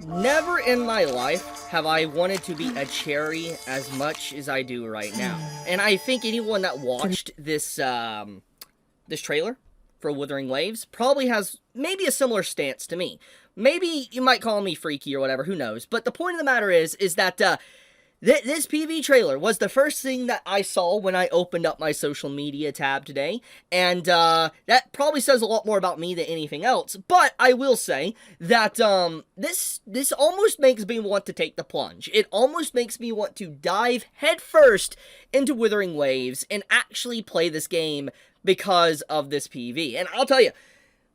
Never in my life have I wanted to be a cherry as much as I do right now. And I think anyone that watched this trailer for Wuthering Waves probably has maybe a similar stance to me. Maybe you might call me freaky or whatever, who knows. But the point of the matter is that this PV trailer was the first thing that I saw when I opened up my social media tab today, and that probably says a lot more about me than anything else, but I will say that this almost makes me want to take the plunge. It almost makes me want to dive headfirst into Wuthering Waves and actually play this game because of this PV, and I'll tell you,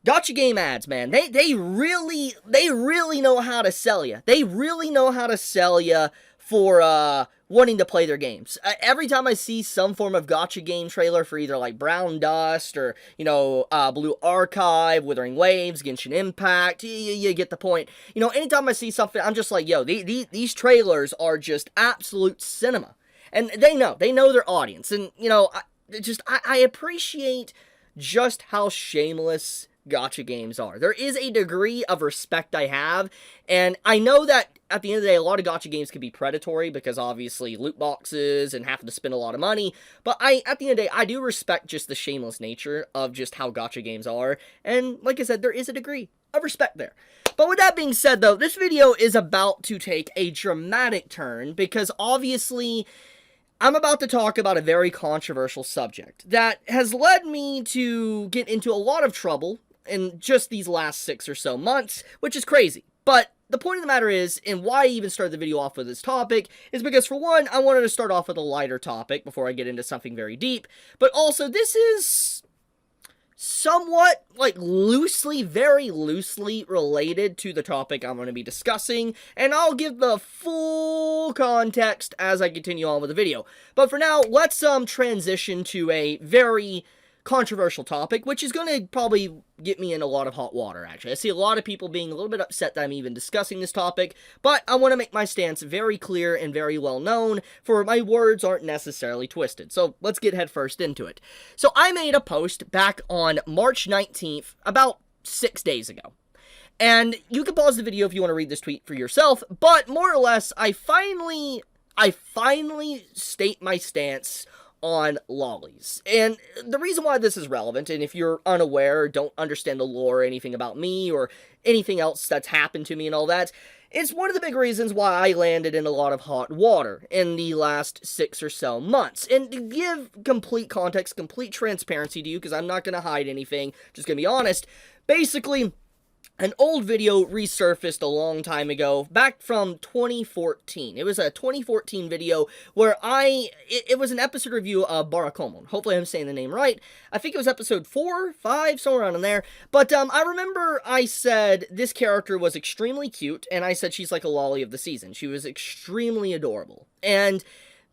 Gacha Game ads, man, they really know how to sell you. They really know how to sell you for wanting to play their games. Every time I see some form of Gacha Game trailer for either like Brown Dust or, you know, Blue Archive, Wuthering Waves, Genshin Impact, you get the point. You know, anytime I see something, I'm just like, yo, these trailers are just absolute cinema. And they know their audience. And, you know, I appreciate just how shameless Gacha games are. There is a degree of respect I have, and I know that at the end of the day, a lot of Gacha games can be predatory because obviously loot boxes and having to spend a lot of money, but at the end of the day, I do respect just the shameless nature of just how Gacha games are, and like I said, there is a degree of respect there. But with that being said though, this video is about to take a dramatic turn because obviously I'm about to talk about a very controversial subject that has led me to get into a lot of trouble in just these last 6 or so months, which is crazy. But the point of the matter is, and why I even started the video off with this topic, is because for one, I wanted to start off with a lighter topic before I get into something very deep, but also this is somewhat, like, very loosely related to the topic I'm going to be discussing, and I'll give the full context as I continue on with the video. But for now, let's transition to a very controversial topic, which is going to probably get me in a lot of hot water, actually. I see a lot of people being a little bit upset that I'm even discussing this topic, but I want to make my stance very clear and very well known, for my words aren't necessarily twisted. So let's get headfirst into it. So I made a post back on March 19th, about 6 days ago. And you can pause the video if you want to read this tweet for yourself, but more or less, I finally state my stance on lollies. And the reason why this is relevant, and if you're unaware or don't understand the lore or anything about me or anything else that's happened to me and all that, it's one of the big reasons why I landed in a lot of hot water in the last 6 or so months. And to give complete context, complete transparency to you, because I'm not going to hide anything, just going to be honest, basically, an old video resurfaced a long time ago, back from 2014. It was a 2014 video where it was an episode review of Barakomon. Hopefully I'm saying the name right. I think it was episode 4, 5, somewhere around in there. But I remember I said this character was extremely cute, and I said she's like a lolly of the season. She was extremely adorable. And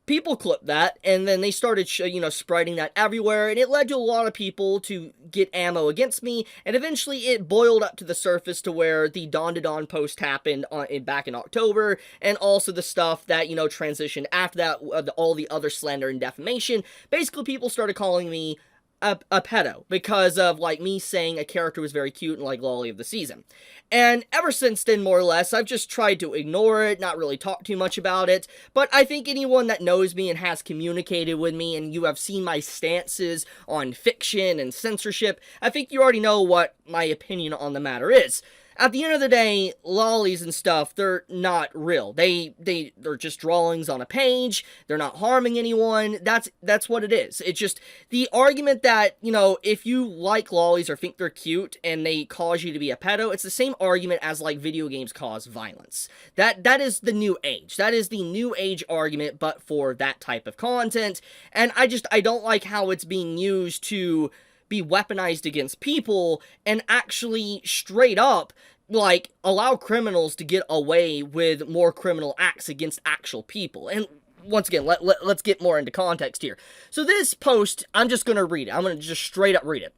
people clipped that, and then they started, spreading that everywhere, and it led to a lot of people to get ammo against me, and eventually it boiled up to the surface to where the Dawn to Dawn post happened back in October, and also the stuff that, transitioned after that, all the other slander and defamation. Basically, people started calling me a pedo because of, like, me saying a character was very cute and, like, lolly of the season. And ever since then, more or less, I've just tried to ignore it, not really talk too much about it, but I think anyone that knows me and has communicated with me, and you have seen my stances on fiction and censorship, I think you already know what my opinion on the matter is. At the end of the day, lollies and stuff, they're not real. They're just drawings on a page. They're not harming anyone. That's what it is. It's just the argument that, if you like lollies or think they're cute and they cause you to be a pedo, it's the same argument as, like, video games cause violence. That is the new age. That is the new age argument, but for that type of content. And I don't like how it's being used to be weaponized against people and actually straight up, like, allow criminals to get away with more criminal acts against actual people. And once again, let's get more into context here. So this post, I'm just going to read it. I'm going to just straight up read it.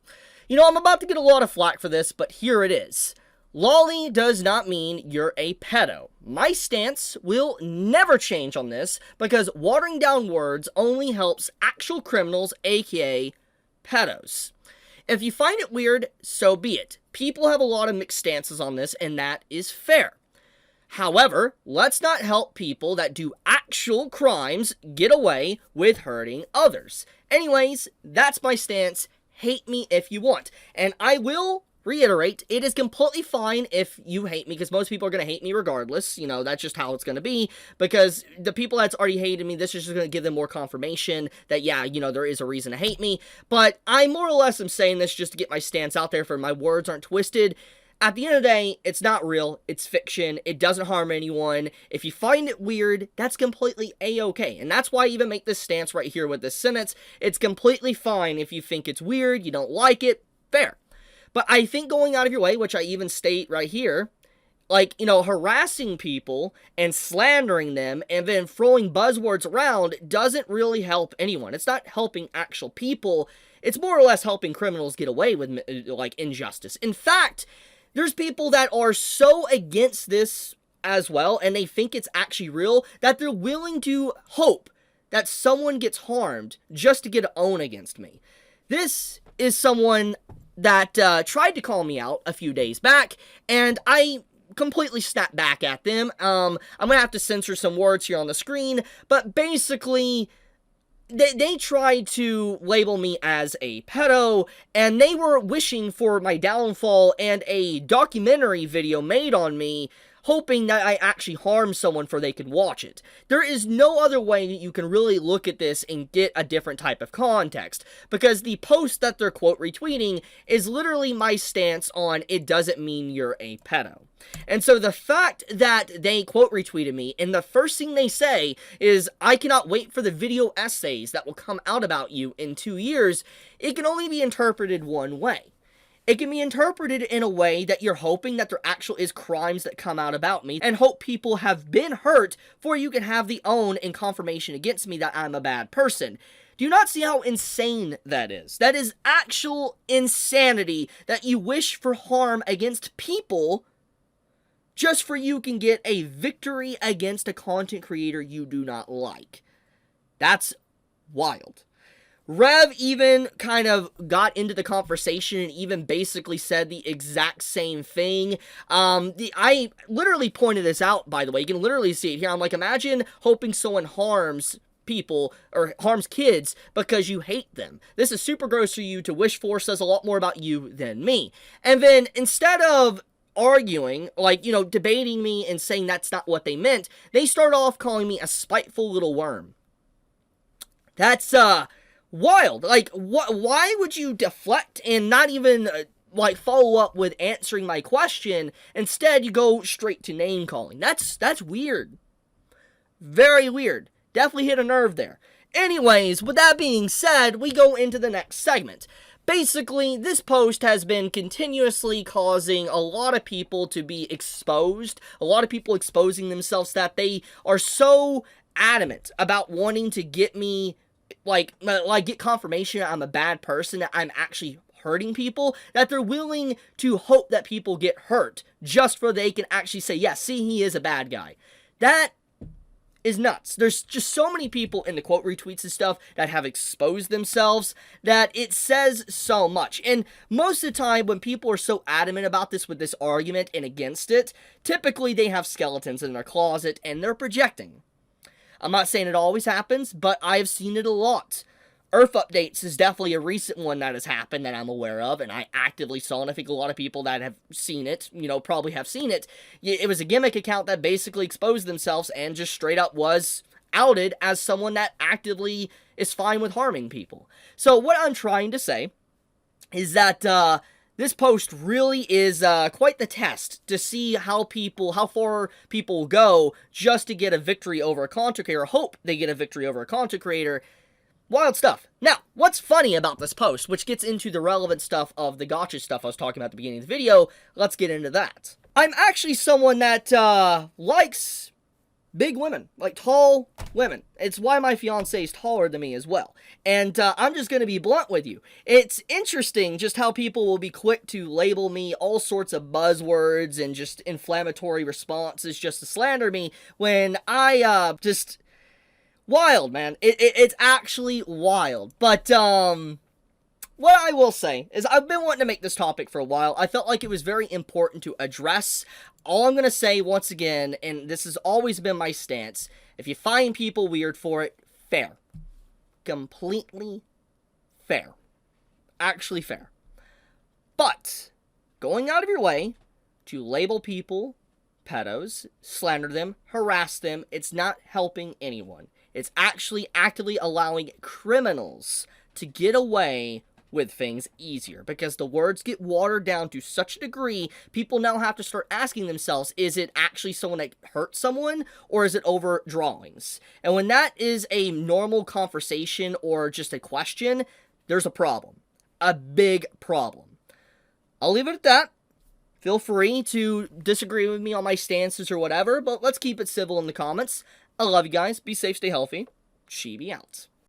I'm about to get a lot of flack for this, but here it is. Lolly does not mean you're a pedo. My stance will never change on this because watering down words only helps actual criminals, aka pedos. If you find it weird, so be it. People have a lot of mixed stances on this, and that is fair. However, let's not help people that do actual crimes get away with hurting others. Anyways, that's my stance. Hate me if you want. And I will reiterate, it is completely fine if you hate me, because most people are going to hate me regardless. You know, that's just how it's going to be, because the people that's already hated me, this is just going to give them more confirmation that, yeah, you know, there is a reason to hate me. But I more or less am saying this just to get my stance out there, for my words aren't twisted. At the end of the day, it's not real, it's fiction, it doesn't harm anyone. If you find it weird, that's completely a-okay. And that's why I even make this stance right here with this sentence. It's completely fine if you think it's weird, you don't like it, fair. But I think going out of your way, which I even state right here, like, you know, harassing people and slandering them and then throwing buzzwords around doesn't really help anyone. It's not helping actual people. It's more or less helping criminals get away with, like, injustice. In fact, there's people that are so against this as well, and they think it's actually real, that they're willing to hope that someone gets harmed just to get an own against me. This is someone that tried to call me out a few days back, and I completely snapped back at them. I'm gonna have to censor some words here on the screen, but basically, they tried to label me as a pedo, and they were wishing for my downfall and a documentary video made on me, hoping that I actually harm someone for they could watch it. There is no other way that you can really look at this and get a different type of context, because the post that they're quote retweeting is literally my stance on it doesn't mean you're a pedo. And so the fact that they quote retweeted me, and the first thing they say is, I cannot wait for the video essays that will come out about you in 2 years, it can only be interpreted one way. It can be interpreted in a way that you're hoping that there actually is crimes that come out about me, and hope people have been hurt for you can have the own and confirmation against me that I'm a bad person. Do you not see how insane that is? That is actual insanity, that you wish for harm against people just for you can get a victory against a content creator you do not like. That's wild. Rev even kind of got into the conversation and even basically said the exact same thing. I literally pointed this out, by the way. You can literally see it here. I'm like, imagine hoping someone harms people or harms kids because you hate them. This is super gross for you to wish for, says a lot more about you than me. And then instead of arguing, like, you know, debating me and saying that's not what they meant, they start off calling me a spiteful little worm. That's, wild. Like, why would you deflect and not even, like, follow up with answering my question? Instead, you go straight to name calling. That's weird. Very weird. Definitely hit a nerve there. Anyways, with that being said, we go into the next segment. Basically, this post has been continuously causing a lot of people to be exposed. A lot of people exposing themselves that they are so adamant about wanting to get me like get confirmation I'm a bad person, that I'm actually hurting people, that they're willing to hope that people get hurt just for they can actually say, yeah, see, he is a bad guy. That is nuts. There's just so many people in the quote retweets and stuff that have exposed themselves that it says so much. And most of the time when people are so adamant about this with this argument and against it, typically they have skeletons in their closet and they're projecting. I'm not saying it always happens, but I've seen it a lot. Earth updates is definitely a recent one that has happened that I'm aware of, and I actively saw, and I think a lot of people that have seen it, you know, probably have seen it. It was a gimmick account that basically exposed themselves and just straight up was outed as someone that actively is fine with harming people. So what I'm trying to say is that, this post really is quite the test to see how far people go just to get a victory over a content creator, hope they get a victory over a content creator. Wild stuff. Now, what's funny about this post, which gets into the relevant stuff of the gacha stuff I was talking about at the beginning of the video, let's get into that. I'm actually someone that likes big women, like tall women. It's why my fiance is taller than me as well. And I'm just going to be blunt with you. It's interesting just how people will be quick to label me all sorts of buzzwords and just inflammatory responses just to slander me when I just... Wild, man. It's actually wild. But, what I will say is I've been wanting to make this topic for a while. I felt like it was very important to address. All I'm going to say once again, and this has always been my stance, if you find people weird for it, fair. Completely fair. Actually fair. But going out of your way to label people pedos, slander them, harass them, it's not helping anyone. It's actually actively allowing criminals to get away with things easier, because the words get watered down to such a degree, people now have to start asking themselves, is it actually someone that hurt someone, or is it over drawings? And when that is a normal conversation or just a question, there's a problem. A big problem. I'll leave it at that. Feel free to disagree with me on my stances or whatever, but let's keep it civil in the comments. I love you guys. Be safe, stay healthy. Chibi out.